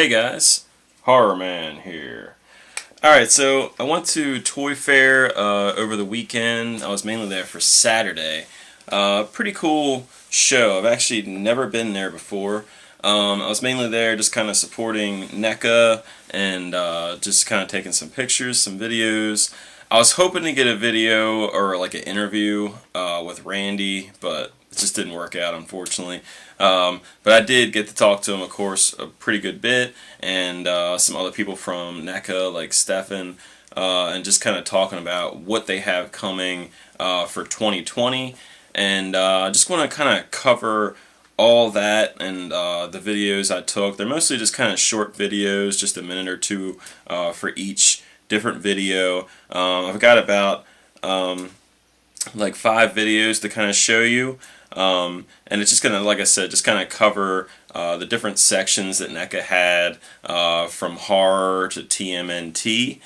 Hey guys, Horror Man here. Alright, so I went to Toy Fair over the weekend. I was mainly there for Saturday. Pretty cool show. I've actually never been there before. I was mainly there just kind of supporting NECA and just kind of taking some pictures, some videos. I was hoping to get a video or like an interview with Randy, but it just didn't work out, unfortunately. But I did get to talk to him, of course, a pretty good bit, and some other people from NECA, like Stefan, and just kind of talking about what they have coming for 2020. And I just want to kind of cover all that and the videos I took. They're mostly just kind of short videos, just a minute or two for each different video. I've got about like 5 videos to kind of show you. And it's just gonna, like I said, just kind of cover the different sections that NECA had from horror to TMNT.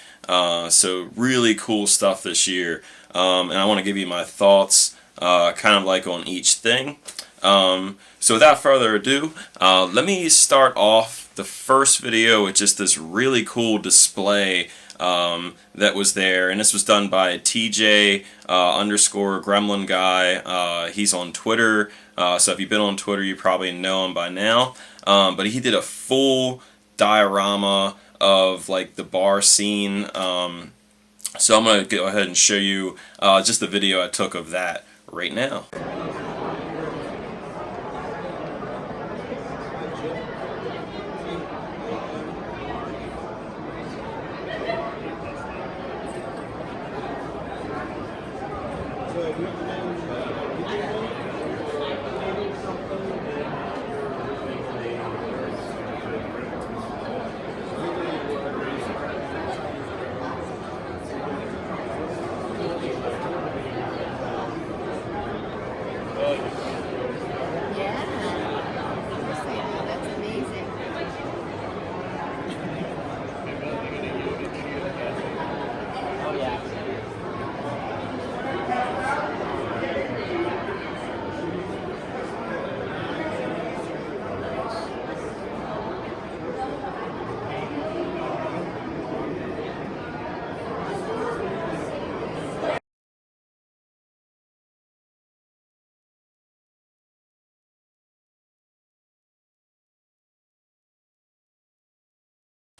So really cool stuff this year. And I want to give you my thoughts kind of like on each thing. So without further ado, let me start off the first video with just this really cool display that was there, and this was done by TJ underscore Gremlin guy. He's on Twitter, so if you've been on Twitter, you probably know him by now. But he did a full diorama of like the bar scene. So I'm gonna go ahead and show you just the video I took of that right now.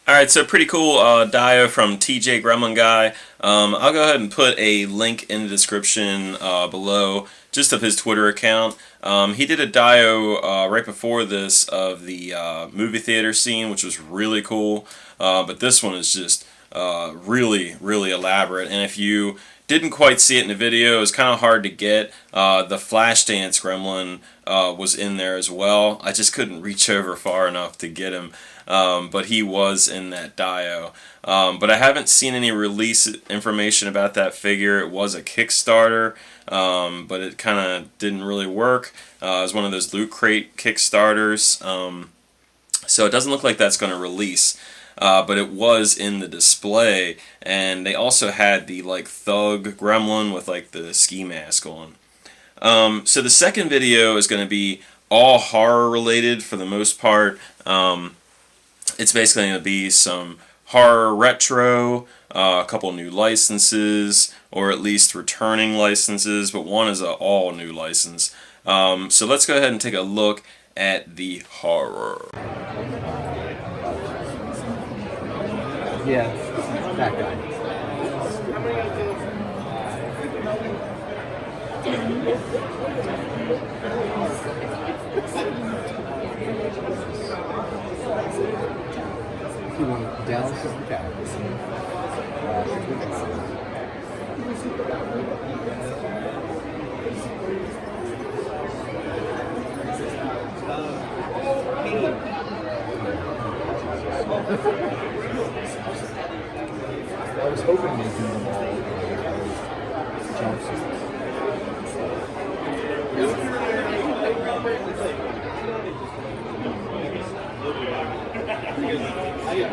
Alright, so pretty cool dio from TJ Gremlin Guy. I'll go ahead and put a link in the description below, just of his Twitter account. He did a dio right before this of the movie theater scene, which was really cool. But this one is just really, really elaborate. And if you didn't quite see it in the video, it was kind of hard to get. The Flashdance Gremlin was in there as well. I just couldn't reach over far enough to get him. But he was in that dio. But I haven't seen any release information about that figure. It was a Kickstarter, but it kind of didn't really work. It was one of those Loot Crate Kickstarters. So it doesn't look like that's going to release. But it was in the display, and they also had the like thug gremlin with like the ski mask on. So the second video is going to be all horror related for the most part. It's basically going to be some horror retro, a couple new licenses, or at least returning licenses, but one is an all new license. So let's go ahead and take a look at the horror. Yeah, that guy. You want Dallas is the guy. I was hoping they'd do them all jumpsuits. Yeah.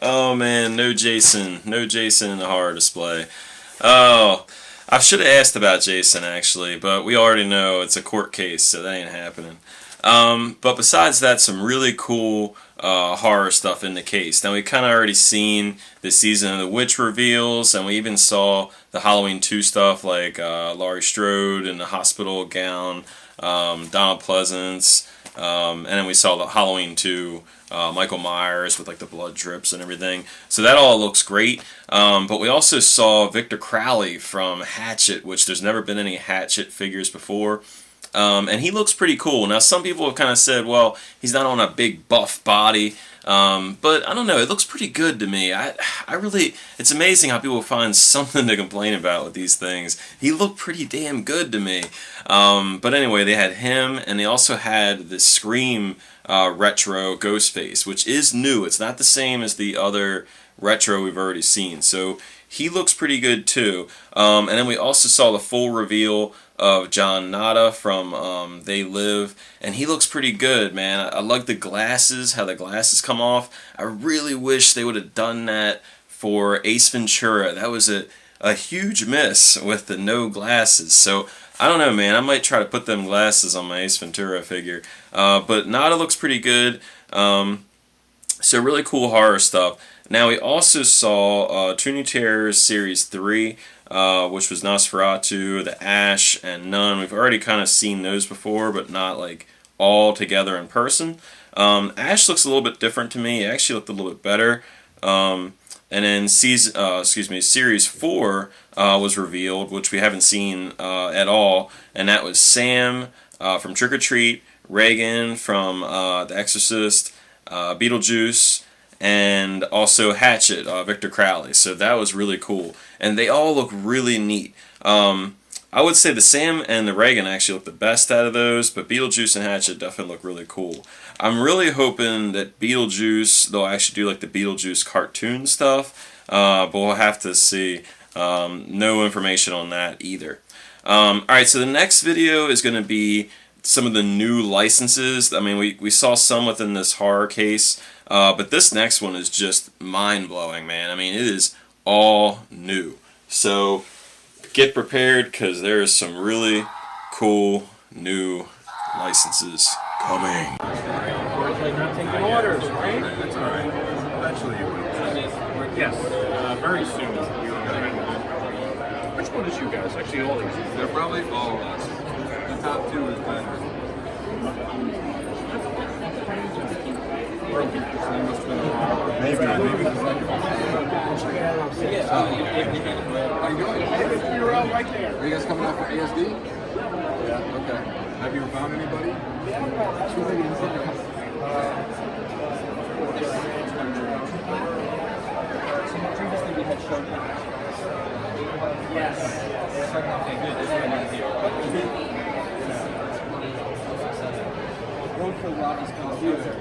Oh man, no Jason in the horror display. Oh, I should have asked about Jason actually, but we already know it's a court case, so that ain't happening. But besides that, some really cool horror stuff in the case. Now we kind of already seen the season of the witch reveals, and we even saw the Halloween 2 stuff like Laurie Strode in the hospital gown, Donald Pleasance, and then we saw the Halloween 2 Michael Myers with like the blood drips and everything. So that all looks great. But we also saw Victor Crowley from Hatchet, which there's never been any Hatchet figures before. And he looks pretty cool. Now, some people have kind of said, well, he's not on a big buff body. But I don't know, it looks pretty good to me. I really, it's amazing how people find something to complain about with these things. He looked pretty damn good to me. But anyway, they had him, and they also had the Scream retro Ghostface, which is new. It's not the same as the other retro we've already seen. So he looks pretty good too. And then we also saw the full reveal of John Nada from They Live, and he looks pretty good, man. I like the glasses, how the glasses come off. I really wish they would have done that for Ace Ventura. That was a huge miss with the no glasses. So I don't know, man. I might try to put them glasses on my Ace Ventura figure. But Nada looks pretty good. So really cool horror stuff. Now we also saw True New Terrors Series 3, which was Nosferatu, the Ash, and Nun. We've already kind of seen those before, but not like all together in person. Ash looks a little bit different to me. It actually looked a little bit better. And then Series 4 was revealed, which we haven't seen at all, and that was Sam from Trick or Treat, Reagan from The Exorcist, Beetlejuice, and also Hatchet, Victor Crowley. So that was really cool. And they all look really neat. I would say the Sam and the Reagan actually look the best out of those, but Beetlejuice and Hatchet definitely look really cool. I'm really hoping that Beetlejuice, they'll actually do like the Beetlejuice cartoon stuff, but we'll have to see. No information on that either. Alright, so the next video is going to be some of the new licenses. I mean, we saw some within this horror case, but this next one is just mind-blowing, man. I mean, it is all new. So get prepared, because there is some really cool new licenses coming. Not taking orders, right? That's all right. Eventually you will. Yes, very soon. Which one is you guys? Actually, all these. They're probably all of us. The top two is better. Maybe. How you doing? You're out right there. Are you guys coming out for ASD? Yeah. Okay. Have you found anybody? Yes. Okay, good. This one is here. One for Robbie's computer.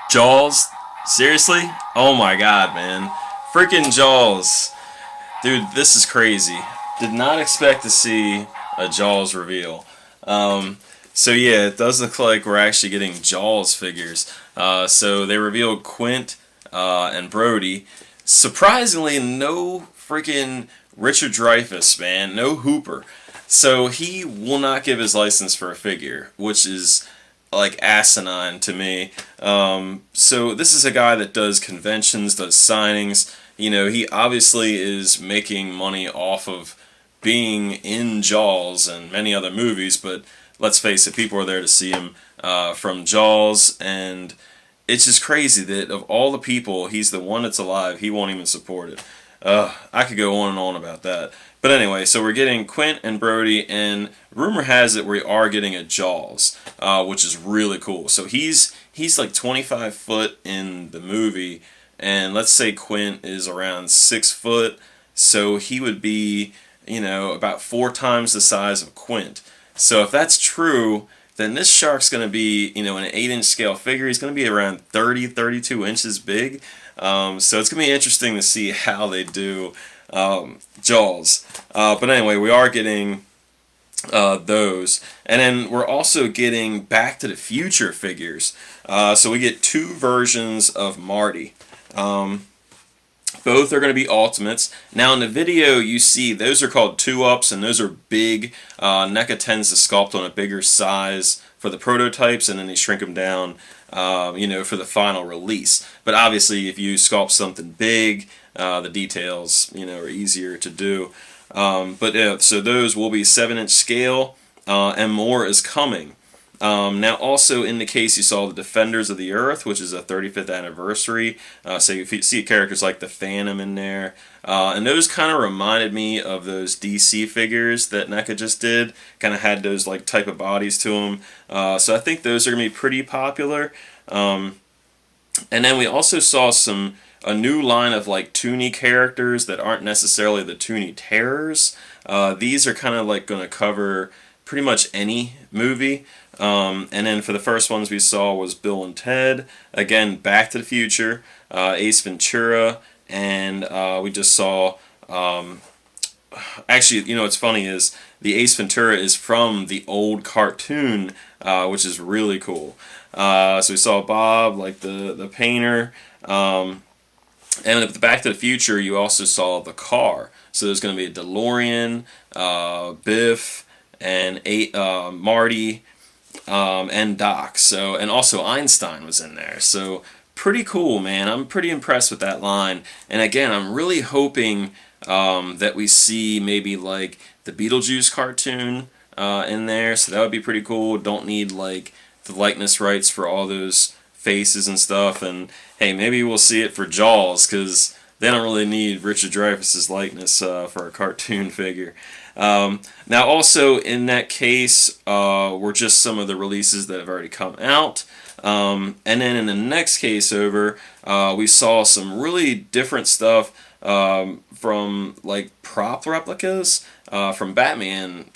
Jaws? Seriously? Oh my god, man. Freaking Jaws. Dude, this is crazy. Did not expect to see a Jaws reveal. So yeah, it does look like we're actually getting Jaws figures. So they revealed Quint and Brody. Surprisingly, no freaking Richard Dreyfuss, man. No Hooper. So he will not give his license for a figure, which is like asinine to me. So this is a guy that does conventions, does signings. You know, he obviously is making money off of being in Jaws and many other movies, but let's face it, people are there to see him from Jaws, and it's just crazy that of all the people, he's the one that's alive. He won't even support it. I could go on and on about that. But anyway, so we're getting Quint and Brody, and rumor has it we are getting a Jaws, which is really cool. So he's like 25 foot in the movie, and let's say Quint is around 6 foot, so he would be, you know, about 4 times the size of Quint. So if that's true, then this shark's going to be, you know, an 8-inch scale figure. He's going to be around 30, 32 inches big. So it's going to be interesting to see how they do Jaws. But anyway, we are getting those. And then we're also getting Back to the Future figures. So we get 2 versions of Marty. Both are going to be Ultimates. Now in the video you see those are called 2-ups, and those are big. NECA tends to sculpt on a bigger size for the prototypes, and then they shrink them down, you know, for the final release. But obviously if you sculpt something big, the details, you know, are easier to do. So those will be 7-inch scale, and more is coming. Now also in the case you saw the Defenders of the Earth, which is a 35th anniversary, so you see characters like the Phantom in there, and those kind of reminded me of those DC figures that NECA just did, kind of had those like type of bodies to them, so I think those are going to be pretty popular. And then we also saw a new line of like Toonie characters that aren't necessarily the Toonie Terrors. These are kind of like going to cover pretty much any movie. And then for the first ones we saw was Bill and Ted, again Back to the Future, Ace Ventura, and we just saw, actually, you know what's funny is the Ace Ventura is from the old cartoon, which is really cool. So we saw Bob, like the painter, and with the Back to the Future you also saw the car. So there's going to be a DeLorean, Biff, and Marty, and Doc. So, and also Einstein was in there. So pretty cool, man. I'm pretty impressed with that line. And again, I'm really hoping that we see maybe like the Beetlejuice cartoon in there. So that would be pretty cool. Don't need like the likeness rights for all those faces and stuff. And hey, maybe we'll see it for Jaws, because they don't really need Richard Dreyfuss's likeness for a cartoon figure. Now also in that case were just some of the releases that have already come out. And then in the next case over, we saw some really different stuff from like prop replicas from Batman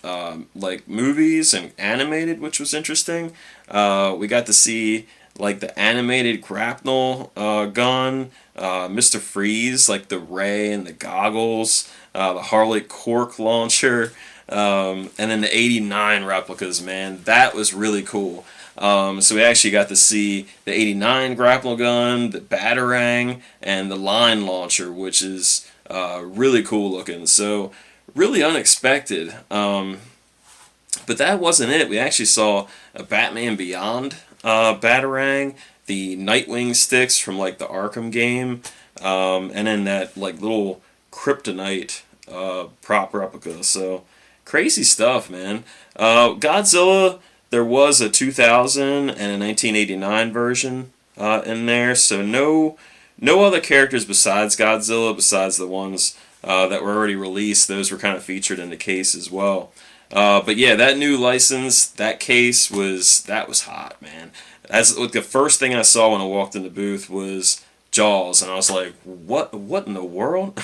like movies and animated, which was interesting. We got to see like the animated grapnel gun, Mr. Freeze, like the ray and the goggles, the Harley cork launcher, and then the 89 replicas, man. That was really cool. So we actually got to see the 89 grapple gun, the Batarang, and the line launcher, which is really cool looking. So really unexpected. But that wasn't it. We actually saw a Batman Beyond Batarang, the Nightwing sticks from like the Arkham game, and then that like little Kryptonite prop replica. So crazy stuff, man. Godzilla, there was a 2000 and a 1989 version in there, so no other characters besides Godzilla, besides the ones that were already released. Those were kind of featured in the case as well. But yeah, that new license, that case was hot, man. That's like the first thing I saw when I walked in the booth was Jaws, and I was like, what in the world?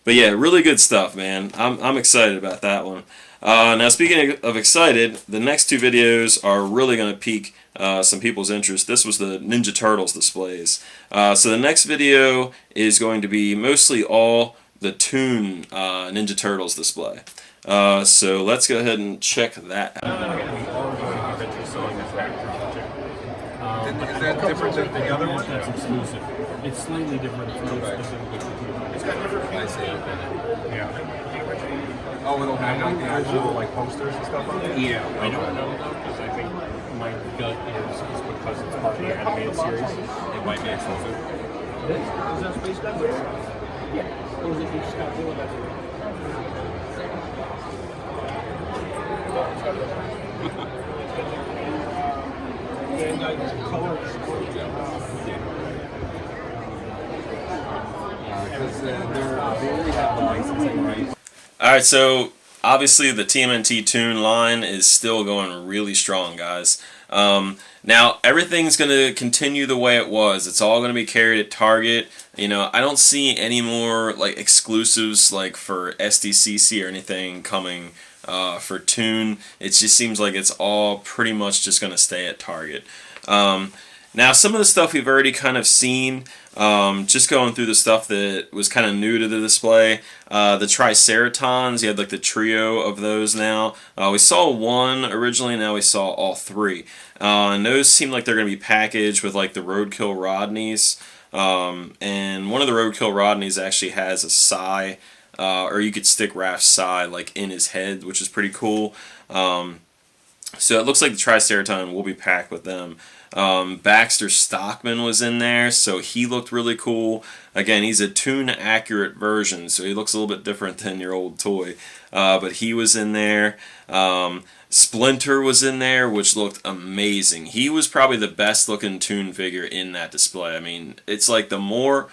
But yeah, really good stuff, man. I'm excited about that one. Now, speaking of excited, the next two videos are really going to pique some people's interest. This was the Ninja Turtles displays. So the next video is going to be mostly all the Toon Ninja Turtles display. So let's go ahead and check that out. Is that different than the other one? That's exclusive. It's slightly different. It's got different I see. Yeah. Oh, it'll have like the actual like posters and stuff on it? Yeah. I don't know because I think my gut is because it's part of the animated series. It might be exclusive. Is that Space Godzilla? Yeah. Or is it just Godzilla? Because they only have the licensing rights. Alright, so obviously the TMNT Toon line is still going really strong, guys. Now, everything's going to continue the way it was. It's all going to be carried at Target. You know, I don't see any more like exclusives like for SDCC or anything coming for Toon. It just seems like it's all pretty much just going to stay at Target. Now, some of the stuff we've already kind of seen, just going through the stuff that was kind of new to the display. The Triceratons, you had like the trio of those now. We saw one originally, now we saw all three. And those seem like they're going to be packaged with like the Roadkill Rodneys. And one of the Roadkill Rodneys actually has a sai, or you could stick Raph's sai like in his head, which is pretty cool. So it looks like the Triceraton will be packed with them. Baxter Stockman was in there, so he looked really cool. Again, he's a Toon accurate version, so he looks a little bit different than your old toy. But he was in there. Splinter was in there, which looked amazing. He was probably the best looking Toon figure in that display. I mean, it's like the more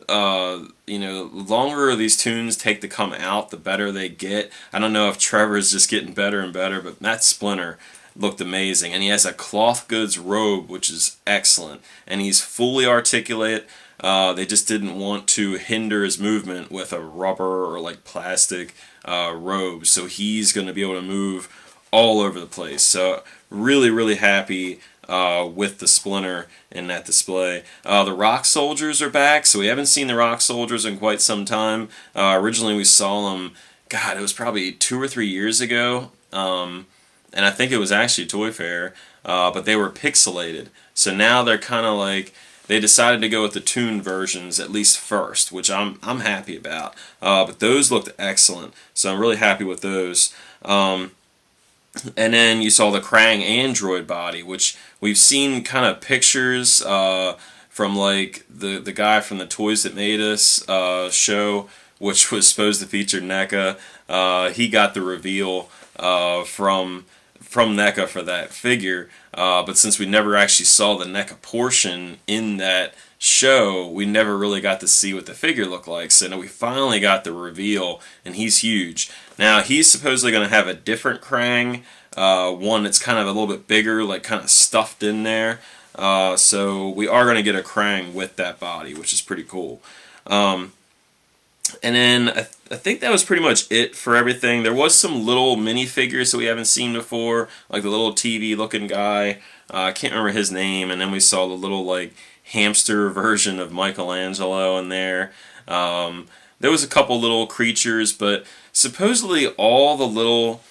longer these Toons take to come out, the better they get. I don't know if Trevor's just getting better and better, but that Splinter looked amazing. And he has a cloth goods robe, which is excellent. And he's fully articulate. They just didn't want to hinder his movement with a rubber or like plastic robe. So he's going to be able to move all over the place. So really, really happy with the Splinter in that display. The Rock Soldiers are back, so we haven't seen the Rock Soldiers in quite some time. Originally we saw them, God, it was probably 2 or 3 years ago, and I think it was actually Toy Fair, but they were pixelated. So now they're kind of like, they decided to go with the Toon versions at least first, which I'm happy about. But those looked excellent, so I'm really happy with those. And then you saw the Krang android body, which we've seen kind of pictures from like the guy from the Toys That Made Us show, which was supposed to feature NECA. He got the reveal from NECA for that figure, but since we never actually saw the NECA portion in that show, we never really got to see what the figure looked like. So now we finally got the reveal, and he's huge. Now he's supposedly going to have a different Krang, one that's kind of a little bit bigger, like kind of stuffed in there. So we are going to get a Krang with that body, which is pretty cool. And then I think that was pretty much it for everything. There was some little minifigures that we haven't seen before, like the little TV looking guy. I can't remember his name. And then we saw the little like hamster version of Michelangelo in there. There was a couple little creatures, but supposedly all the little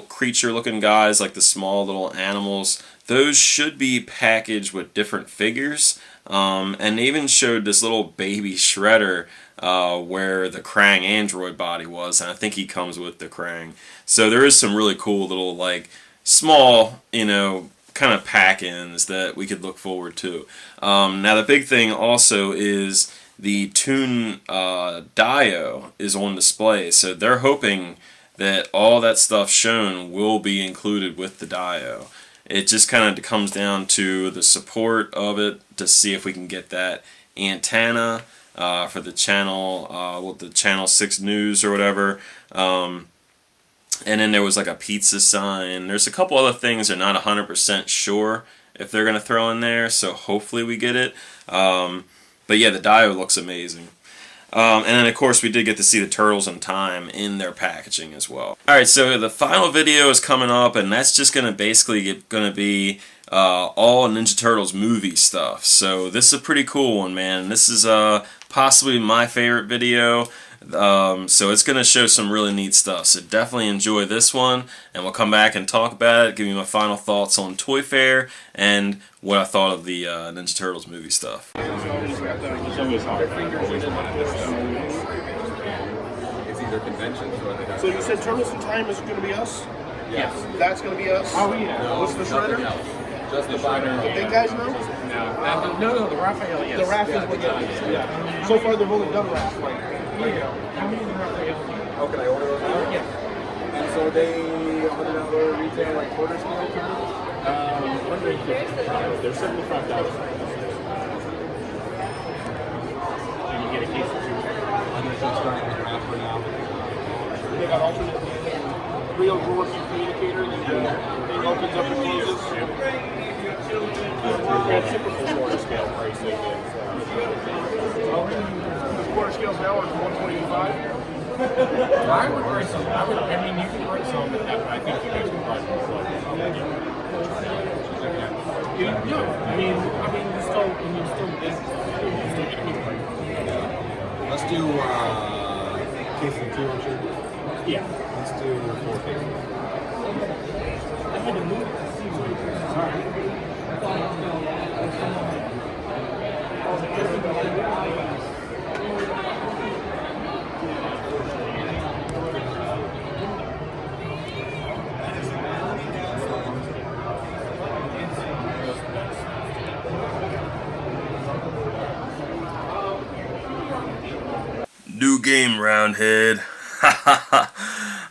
creature looking guys, like the small little animals, those should be packaged with different figures. And they even showed this little baby Shredder where the Krang android body was, and I think he comes with the Krang. So there is some really cool little like small, kind of pack-ins that we could look forward to. Now the big thing also is the Toon Dio is on display, so they're hoping that all that stuff shown will be included with the Dio. It just kind of comes down to the support of it to see if we can get that antenna for the channel, with the Channel 6 News or whatever. And then there was like a pizza sign. There's a couple other things they're not 100% sure if they're going to throw in there, so hopefully we get it. But yeah, the Dio looks amazing. And then of course we did get to see the Turtles in Time in their packaging as well. Alright, so the final video is coming up, and that's just going to basically be all Ninja Turtles movie stuff. So this is a pretty cool one, man. This is possibly my favorite video. So it's going to show some really neat stuff. So definitely enjoy this one, and we'll come back and talk about it, give you my final thoughts on Toy Fair, and what I thought of the Ninja Turtles movie stuff. It's either conventions or they So you said Turtles in Time is going to be us? Yes. That's going to be us? Oh, yeah. No, What's the nothing Shredder? else. Just the Shredder. The big guys know? No, the Raphael, yes. The Raph is what yeah. So far they've only done Raph. Like, How many of the Raphael? How can I order those now? Yes. And so they $100. go to retail like quarter scale toons? 155. They're $75. And you get a case of two. They got alternate real drawer communicator that it opens up and closes. That's typical quarter scale pricing. The quarter scales now are 125. I would write some. I mean, you can write some at that, but I think you guys can probably no, I mean, you still get people. Let's do case of 200. Yeah. Let's do 4 cases. I had to move it. Sorry. New game, Roundhead.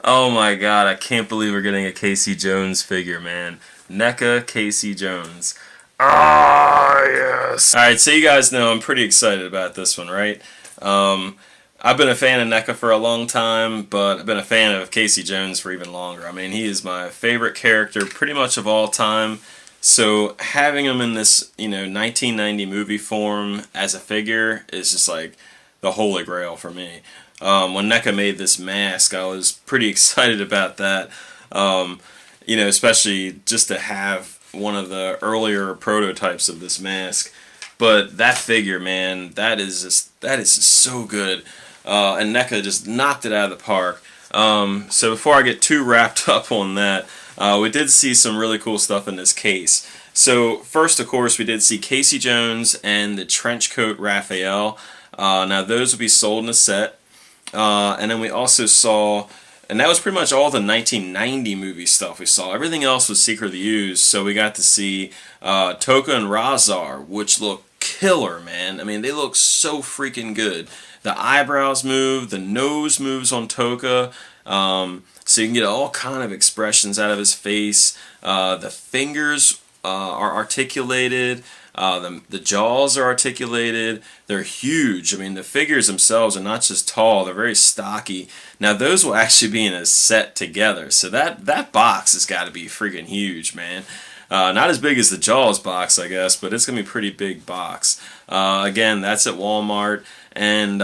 Oh my god, I can't believe we're getting a Casey Jones figure, man. NECA Casey Jones. Ah, yes. Alright, so you guys know I'm pretty excited about this one, right? I've been a fan of NECA for a long time, but I've been a fan of Casey Jones for even longer. I mean, he is my favorite character pretty much of all time. So having him in this, 1990 movie form as a figure is just like the holy grail for me. When NECA made this mask, I was pretty excited about that. Especially just to have one of the earlier prototypes of this mask. But that figure, man, that is just so good. And NECA just knocked it out of the park. So before I get too wrapped up on that, we did see some really cool stuff in this case. So first, of course, we did see Casey Jones and the Trenchcoat Raphael. Now those will be sold in a set. And then we also saw, and that was pretty much all the 1990 movie stuff we saw. Everything else was secretly used, so we got to see Toka and Razar, which look killer, man. I mean, they look so freaking good. The eyebrows move, the nose moves on Toka, so you can get all kind of expressions out of his face. The fingers are articulated. The jaws are articulated. They're huge. I mean, the figures themselves are not just tall, they're very stocky. Now, those will actually be in a set together. So that box has got to be freaking huge, man. Not as big as the Jaws box, I guess, but it's going to be a pretty big box. Again, that's at Walmart. And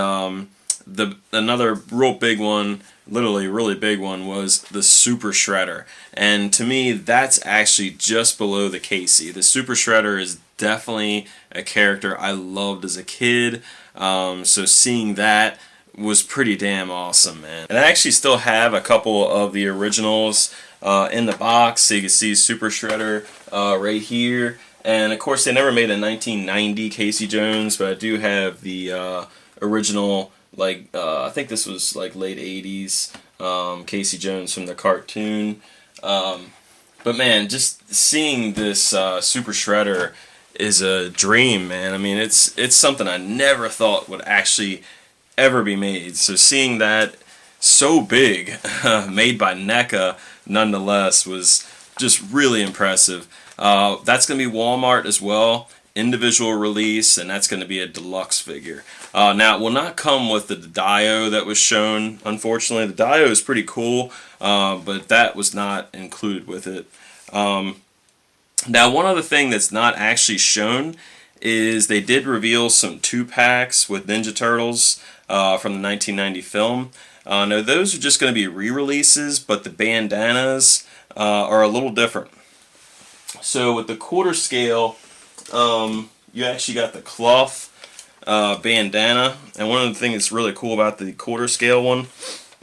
another real big one, literally really big one, was the Super Shredder. And to me, that's actually just below the Casey. The Super Shredder is definitely a character I loved as a kid. So seeing that was pretty damn awesome, man. And I actually still have a couple of the originals in the box. So you can see Super Shredder right here. And of course, they never made a 1990 Casey Jones, but I do have the original, I think this was like late 80s Casey Jones from the cartoon. But man, just seeing this Super Shredder is a dream, man. I mean, it's something I never thought would actually ever be made. So seeing that so big, made by NECA, nonetheless, was just really impressive. That's going to be Walmart as well, individual release, and that's going to be a deluxe figure. Now, it will not come with the Dio that was shown, unfortunately. The Dio is pretty cool, but that was not included with it. Now, one other thing that's not actually shown is they did reveal some 2-packs with Ninja Turtles from the 1990 film. Now, those are just going to be re-releases, but the bandanas are a little different. So with the quarter scale, you actually got the cloth bandana, and one of the things that's really cool about the quarter scale one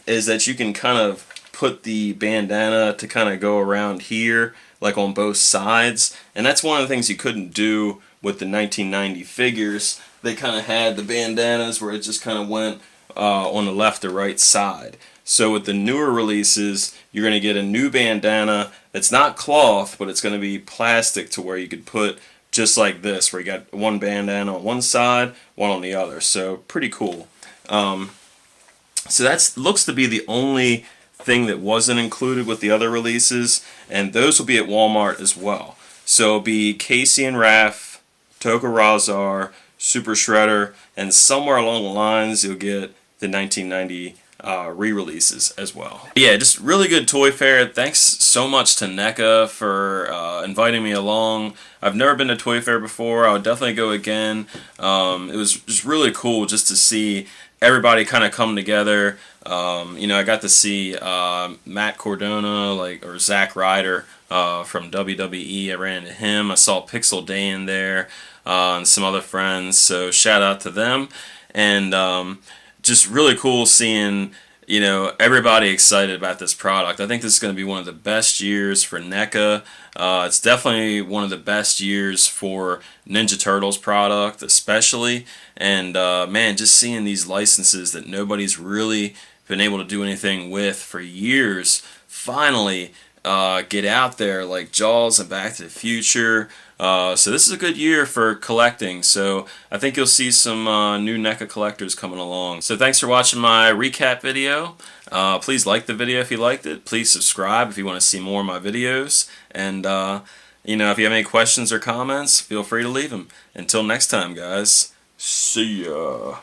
is that you can kind of put the bandana to kind of go around here, like on both sides, and that's one of the things you couldn't do with the 1990 figures. They kind of had the bandanas where it just kind of went on the left or right side. So with the newer releases, you're going to get a new bandana that's not cloth, but it's going to be plastic to where you could put just like this, where you got one bandana on one side, one on the other. So pretty cool. So that looks to be the only thing that wasn't included with the other releases, and those will be at Walmart as well. So it'll be Casey and Raph, Toka Razar, Super Shredder, and somewhere along the lines you'll get the 1990 re-releases as well. Yeah, just really good toy fair. Thanks so much to NECA for inviting me along. I've never been to Toy Fair before. I would definitely go again. It was just really cool just to see everybody kind of come together. I got to see Matt Cordona, or Zack Ryder from WWE. I ran into him. I saw Pixel Dan there and some other friends. So shout out to them. And just really cool seeing everybody excited about this product. I think this is going to be one of the best years for NECA. It's definitely one of the best years for Ninja Turtles product, especially. And man, just seeing these licenses that nobody's really been able to do anything with for years finally get out there, like Jaws and Back to the Future. So this is a good year for collecting. So I think you'll see some new NECA collectors coming along. So thanks for watching my recap video. Please like the video if you liked it. Please subscribe if you want to see more of my videos. And if you have any questions or comments, feel free to leave them. Until next time, guys. See ya.